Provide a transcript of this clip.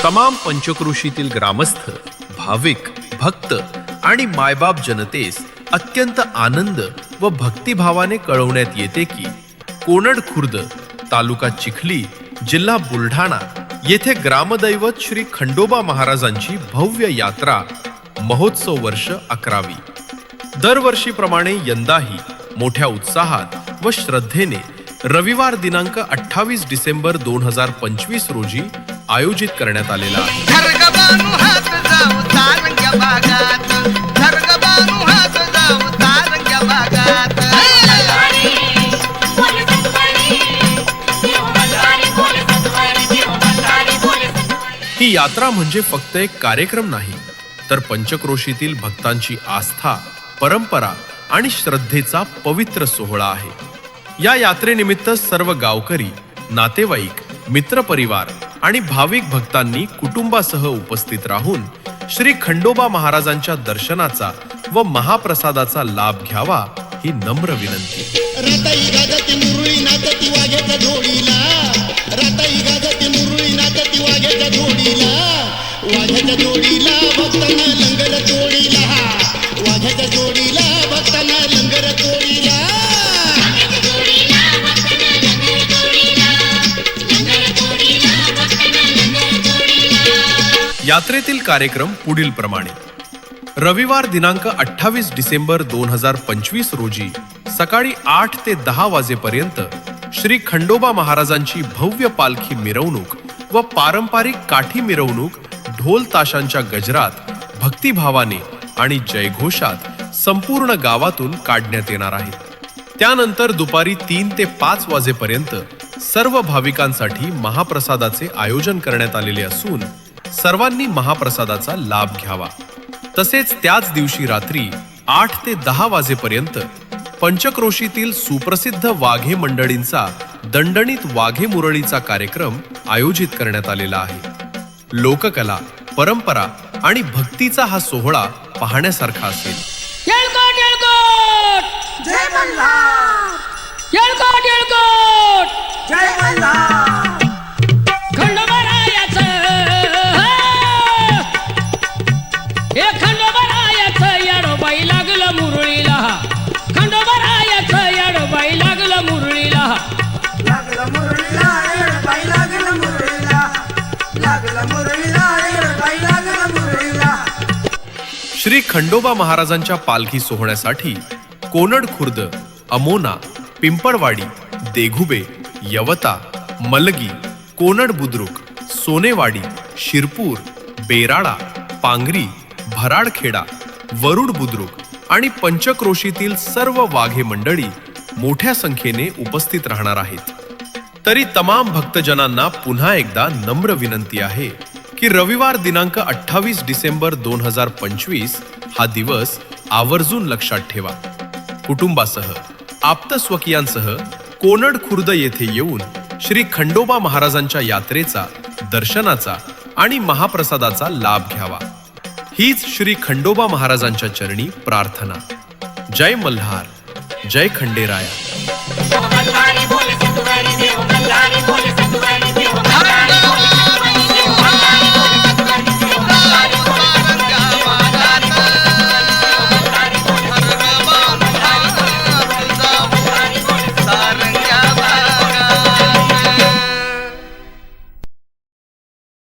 तमाम पंचक्रोशीतील ग्रामस्थ, भाविक, भक्त आणि मायबाप जनतेस अत्यंत आनंद व भक्तिभावाने कळवण्यात येते की कोनड खुर्द, तालुका चिखली, जिल्हा बुलढाणा येथे ग्रामदैवत श्री खंडोबा महाराजांची भव्य यात्रा महोत्सव वर्ष 11वी दरवर्षीप्रमाणे यंदाही मोठ्या उत्साहात व श्रद्धेने रविवार दिनांक 28 डिसेंबर 2025 रोजी आयोजित करण्यात आलेला आहे. ही यात्रा म्हणजे फक्त एक कार्यक्रम नाही, तर पंचक्रोशीतील भक्तांची आस्था, परंपरा आणि श्रद्धेचा पवित्र सोहळा आहे. या यात्रेनिमित्त सर्व गावकरी, नातेवाईक, मित्रपरिवार आणि भाविक भक्तांनी कुटुंबासह उपस्थित राहून श्री खंडोबा महाराजांच्या दर्शनाचा व महाप्रसादाचा लाभ घ्यावा ही नम्र विनंती. यात्रेतील कार्यक्रम पुढील प्रमाणे. रविवार दिनांक 28 डिसेंबर 2025 रोजी सकाळी 8 ते 10 वाजेपर्यंत श्री खंडोबा महाराजांची भव्य पालखी मिरवणूक व पारंपरिक काठी मिरवणूक ढोल ताशांच्या गजरात भक्तिभावाने आणि जयघोषात संपूर्ण गावातून काढण्यात येणार आहे. त्यानंतर दुपारी 3 ते 5 वाजेपर्यंत सर्व भाविकांसाठी महाप्रसादाचे आयोजन करण्यात आलेले असून सर्वांनी महाप्रसादाचा लाभ घ्यावा. तसेच त्याच दिवशी रात्री 8 ते 10 वाजेपर्यंत पंचक्रोशीतील सुप्रसिद्ध वाघे मंडळींचा दणदणीत वाघे मुरळीचा कार्यक्रम आयोजित करण्यात आलेला आहे. लोककला, परंपरा आणि भक्तीचा हा सोहळा पाहण्यासारखा असेल. येळकोट येळकोट जय मल्हार, येळकोट येळकोट जय मल्हार. खंडोबारायाचं हे खंडोबारायाचं येडोबाई लागलं मुरळीला. खंडोबारायाचं येडोबाई लागलं मुरळीला. लागलं मुरळीला येडबाई, लागलं मुरळीला, लागलं मुरळीला येडबाई, लागलं मुरळीला. श्री खंडोबा महाराजांच्या पालखी सोहळ्यासाठी कोनड खुर्द, अमोना, पिंपळवाडी, देघुबे, यवता, मलगी, कोनड बुद्रुक, सोनेवाडी, शिरपूर, बेराळा, पांगरी, भराडखेडा, वरुड बुद्रुक आणि पंचक्रोशीतील सर्व वाघे मंडळी मोठ्या संख्येने उपस्थित राहणार आहेत. तरी तमाम भक्तजनांना पुन्हा एकदा नम्र विनंती आहे की रविवार दिनांक 28 डिसेंबर 2025 हा दिवस आवर्जून लक्षात ठेवा. कुटुंबासह, आप्तस्वकीयांसह कोनड खुर्द येथे येऊन श्री खंडोबा महाराजांच्या यात्रेचा, दर्शनाचा आणि महाप्रसादाचा लाभ घ्यावा. हीच श्री खंडोबा महाराजांच्या चरणी प्रार्थना. जय मल्हार, जय खंडेराया.